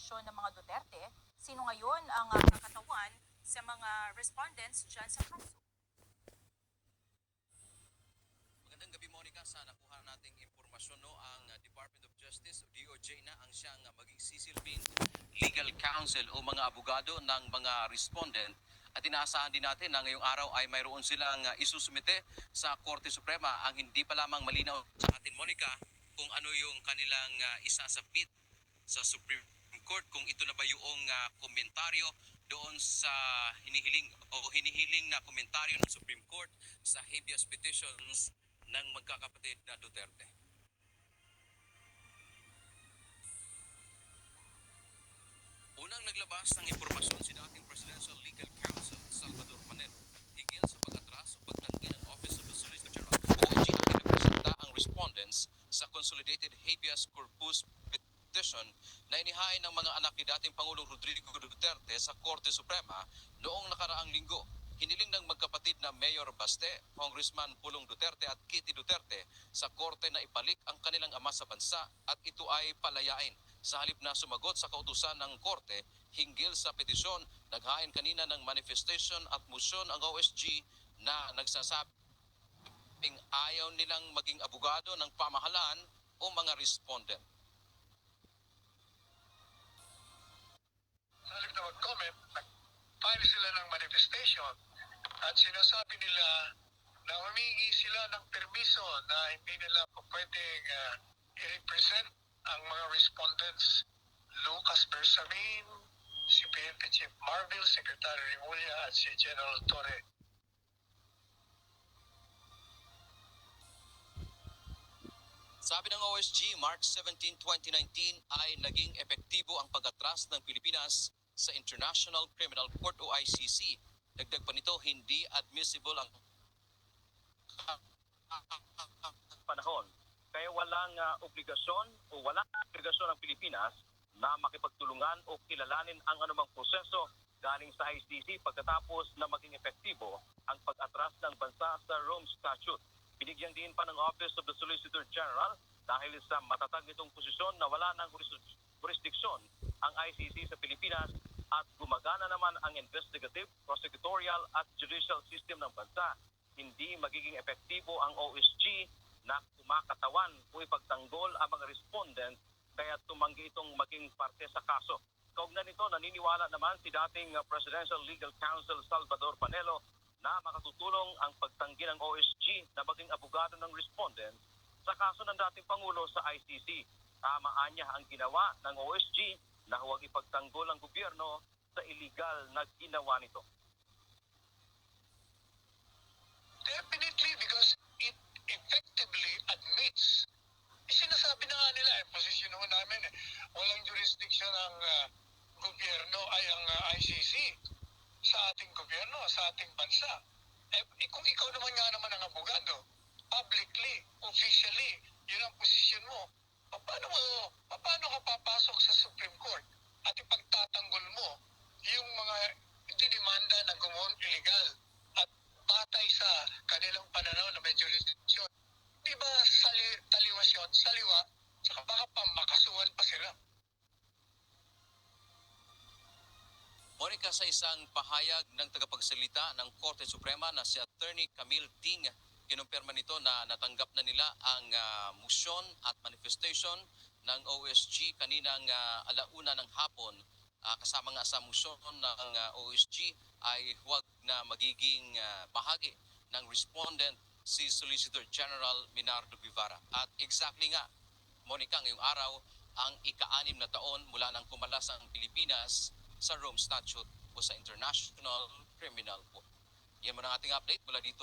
administrasyon ng mga Duterte, sino ngayon ang kakatawan sa mga respondents dyan sa kaso? Magandang gabi, Monica. Sa nakuha nating impormasyon, ang Department of Justice o DOJ na ang siyang maging sisilbing legal counsel o mga abogado ng mga respondent. At inaasahan din natin na ngayong araw ay mayroon silang isusumite sa Korte Suprema. Ang hindi pa lamang malinaw sa atin, Monica, kung ano yung kanilang isasabit sa Supreme Court, kung ito na ba yung komentaryo doon sa hinihiling na komentaryo ng Supreme Court sa habeas petitions ng magkakapatid na Duterte. Unang naglabas ng impormasyon si dating Presidential Legal Counsel Salvador Panelo higil sa pag-atras o pagtanggi ng Office of the Solicitor General o OIG na pinapresenta ang respondents sa Consolidated Habeas Corpus Petition na inihain ng mga anak ni dating Pangulong Rodrigo Duterte sa Korte Suprema noong nakaraang linggo. Hiniling ng magkapatid na Mayor Baste, Congressman Pulong Duterte at Kitty Duterte sa korte na ibalik ang kanilang ama sa bansa at ito ay palayain. Sa halip na sumagot sa kautusan ng korte hinggil sa petisyon, naghain kanina ng manifestation at motion ang OSG na nagsasabing ayaw nilang maging abogado ng pamahalaan o mga respondent. Sa halip na mag-comment, nag-file sila ng manifestation at sinasabi nila na humingi sila ng permiso na hindi nila pwedeng i-represent ang mga respondents. Lucas Bersamin, si PNP Chief Marvel, Secretary Rimulya at si General Torre. Sabi ng OSG, March 17, 2019 ay naging epektibo ang pag-atras ng Pilipinas sa International Criminal Court o ICC. Dagdag pa nito, hindi admissible ang panahon. Kaya walang obligasyon o walang obligasyon ng Pilipinas na makipagtulungan o kilalanin ang anumang proseso galing sa ICC pagkatapos na maging epektibo ang pag-atras ng bansa sa Rome Statute. Binigyan din pa ng Office of the Solicitor General dahil sa matatag nitong posisyon na wala ng jurisdiksyon ang ICC sa Pilipinas at gumagana naman ang investigative, prosecutorial at judicial system ng bansa. Hindi magiging epektibo ang OSG na kumakatawan o ipagtanggol ang mga respondent kaya tumanggi itong maging parte sa kaso. Kaugnay nito, naniniwala naman si dating Presidential Legal Counsel Salvador Panelo na makatutulong ang pagtanggi ng OSG na maging abogado ng respondent sa kaso ng dating Pangulo sa ICC. Tamaan niya ang ginawa ng OSG na huwag ipagtanggol ang gobyerno sa illegal na ginawa nito. Definitely, because it effectively admits. Sinasabi na nga nila, posisyon naman namin, walang jurisdiction ang gobyerno ay ang ICC sa ating gobyerno, sa ating bansa. Kung ikaw naman nga naman ang abogado, publicly, officially, yun ang posisyon mo. Paano ka papasok sa Supreme Court at ipagtatanggol mo yung mga dinimanda na gumawa illegal at batay sa kanilang pananaw na may jurisdiction? Di ba taliwas yun, saliwa, saka baka pamakasuhan pa sila. Monica, sa isang pahayag ng tagapagsalita ng Korte Suprema na si Attorney Camille Ting, kinumpirma nito na natanggap na nila ang motion at manifestation ng OSG kaninang alauna ng hapon. Kasama nga sa motion ng OSG ay huwag na magiging bahagi ng respondent si Solicitor General Minardo Guevara. At exactly nga, Monica, ngayong araw ang ika-6 na taon mula nang kumalas ang Pilipinas sa Rome Statute o sa International Criminal Court. Yan mo ang ating update mula dito